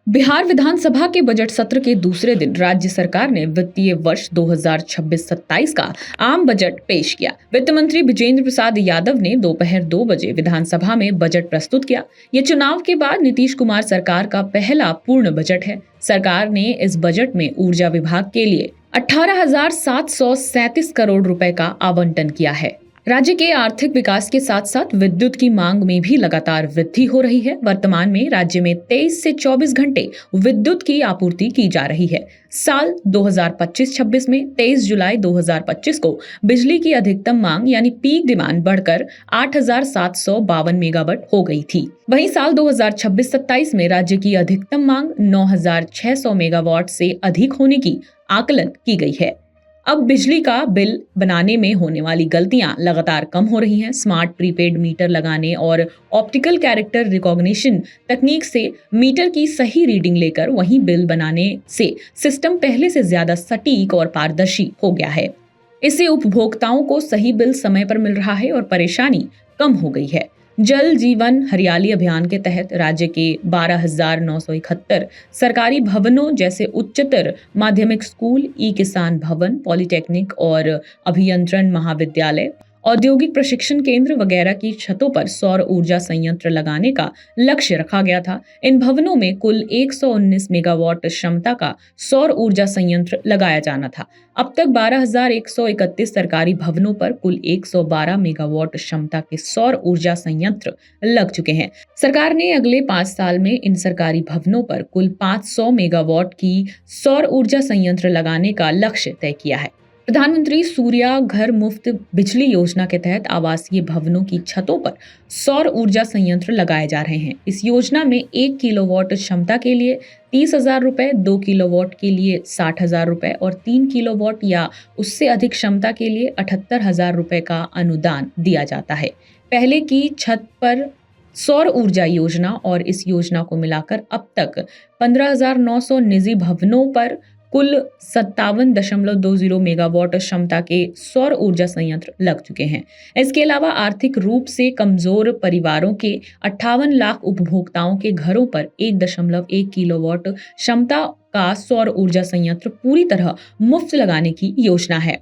बिहार विधानसभा के बजट सत्र के दूसरे दिन राज्य सरकार ने वित्तीय वर्ष 2026-27 का आम बजट पेश किया। वित्त मंत्री विजेंद्र प्रसाद यादव ने दोपहर 2 बजे विधानसभा में बजट प्रस्तुत किया। ये चुनाव के बाद नीतीश कुमार सरकार का पहला पूर्ण बजट है। सरकार ने इस बजट में ऊर्जा विभाग के लिए 18,737 करोड़ रुपए का आवंटन किया है। राज्य के आर्थिक विकास के साथ साथ विद्युत की मांग में भी लगातार वृद्धि हो रही है। वर्तमान में राज्य में 23 से 24 घंटे विद्युत की आपूर्ति की जा रही है। साल 2025-26 में 23 जुलाई 2025 को बिजली की अधिकतम मांग यानी पीक डिमांड बढ़कर 8,752 मेगावाट हो गई थी। वहीं साल 2026-27 में राज्य की अधिकतम मांग 9,600 मेगावाट से अधिक होने की आकलन की गई है। अब बिजली का बिल बनाने में होने वाली गलतियां लगातार कम हो रही हैं। स्मार्ट प्रीपेड मीटर लगाने और ऑप्टिकल कैरेक्टर रिकॉग्निशन तकनीक से मीटर की सही रीडिंग लेकर वहीं बिल बनाने से सिस्टम पहले से ज्यादा सटीक और पारदर्शी हो गया है। इससे उपभोक्ताओं को सही बिल समय पर मिल रहा है और परेशानी कम हो गई है। जल जीवन हरियाली अभियान के तहत राज्य के 12,971 सरकारी भवनों जैसे उच्चतर माध्यमिक स्कूल, ई किसान भवन, पॉलिटेक्निक और अभियंत्रण महाविद्यालय, औद्योगिक प्रशिक्षण केंद्र वगैरह की छतों पर सौर ऊर्जा संयंत्र लगाने का लक्ष्य रखा गया था। इन भवनों में कुल 119 मेगावाट क्षमता का सौर ऊर्जा संयंत्र लगाया जाना था। अब तक 12,131 सरकारी भवनों पर कुल 112 मेगावाट क्षमता के सौर ऊर्जा संयंत्र लग चुके हैं। सरकार ने अगले 5 साल में इन सरकारी भवनों पर कुल 500 मेगावाट की सौर ऊर्जा संयंत्र लगाने का लक्ष्य तय किया है। प्रधानमंत्री सूर्या घर मुफ्त बिजली योजना के तहत आवासीय भवनों की छतों पर सौर ऊर्जा संयंत्र लगाए जा रहे हैं। इस योजना में 1 किलोवाट क्षमता के लिए 30,000 रुपए, 2 किलोवाट के लिए 60,000 रुपए और 3 किलोवाट या उससे अधिक क्षमता के लिए 78,000 रुपए का अनुदान दिया जाता है। पहले की छत पर सौर ऊर्जा योजना और इस योजना को मिलाकर अब तक 15,900 निजी भवनों पर कुल 57.20 मेगावाट क्षमता के सौर ऊर्जा संयंत्र लग चुके हैं। इसके अलावा आर्थिक रूप से कमजोर परिवारों के 58 लाख उपभोक्ताओं के घरों पर 1.1 किलोवाट क्षमता का सौर ऊर्जा संयंत्र पूरी तरह मुफ्त लगाने की योजना है।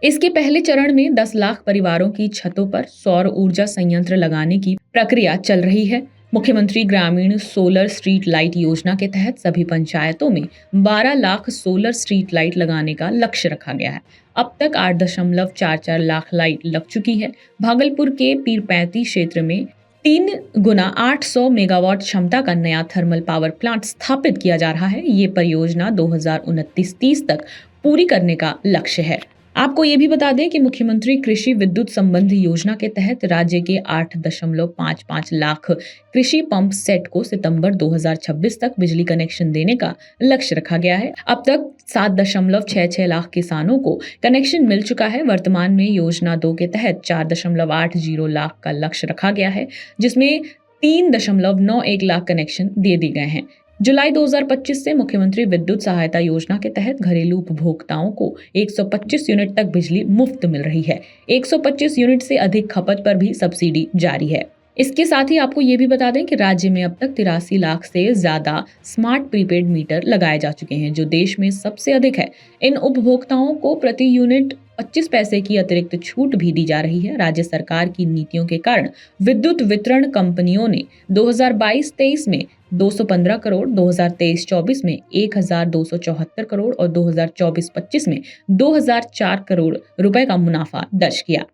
इसके पहले चरण में 10 लाख परिवारों की छतों पर सौर ऊर्जा संयंत्र लगाने की प्रक्रिया चल रही है। मुख्यमंत्री ग्रामीण सोलर स्ट्रीट लाइट योजना के तहत सभी पंचायतों में 12 लाख सोलर स्ट्रीट लाइट लगाने का लक्ष्य रखा गया है। अब तक 8.44 लाख लाइट लग चुकी है। भागलपुर के पीरपैंती क्षेत्र में 3 गुना 800 मेगावाट क्षमता का नया थर्मल पावर प्लांट स्थापित किया जा रहा है। ये परियोजना 2029-30 तक पूरी करने का लक्ष्य है। आपको ये भी बता दें कि मुख्यमंत्री कृषि विद्युत संबंधी योजना के तहत राज्य के 8.55 लाख कृषि पंप सेट को सितंबर 2026 तक बिजली कनेक्शन देने का लक्ष्य रखा गया है। अब तक 7.66 लाख किसानों को कनेक्शन मिल चुका है। वर्तमान में योजना 2 के तहत 4.80 लाख का लक्ष्य रखा गया है, जिसमें 3.91 लाख कनेक्शन दे दिए गए हैं। जुलाई 2025 से मुख्यमंत्री विद्युत सहायता योजना के तहत घरेलू उपभोक्ताओं को 125 यूनिट तक बिजली मुफ्त मिल रही है। 125 यूनिट से अधिक खपत पर भी सब्सिडी जारी है। इसके साथ ही आपको ये भी बता दें कि राज्य में अब तक 83 लाख से ज्यादा स्मार्ट प्रीपेड मीटर लगाए जा चुके हैं, जो देश में सबसे अधिक है। इन उपभोक्ताओं को प्रति यूनिट 25 पैसे की अतिरिक्त छूट भी दी जा रही है। राज्य सरकार की नीतियों के कारण विद्युत वितरण कंपनियों ने 2022-23 में 215 करोड़, 2023-24 में 1,274 करोड़ और 2024-25 में 2,004 करोड़ रुपए का मुनाफा दर्ज किया।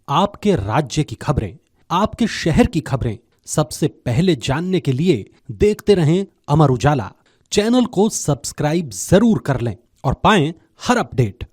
आपके राज्य की खबरें, आपके शहर की खबरें सबसे पहले जानने के लिए देखते रहें अमर उजाला। चैनल को सब्सक्राइब जरूर कर लें और पाएं हर अपडेट।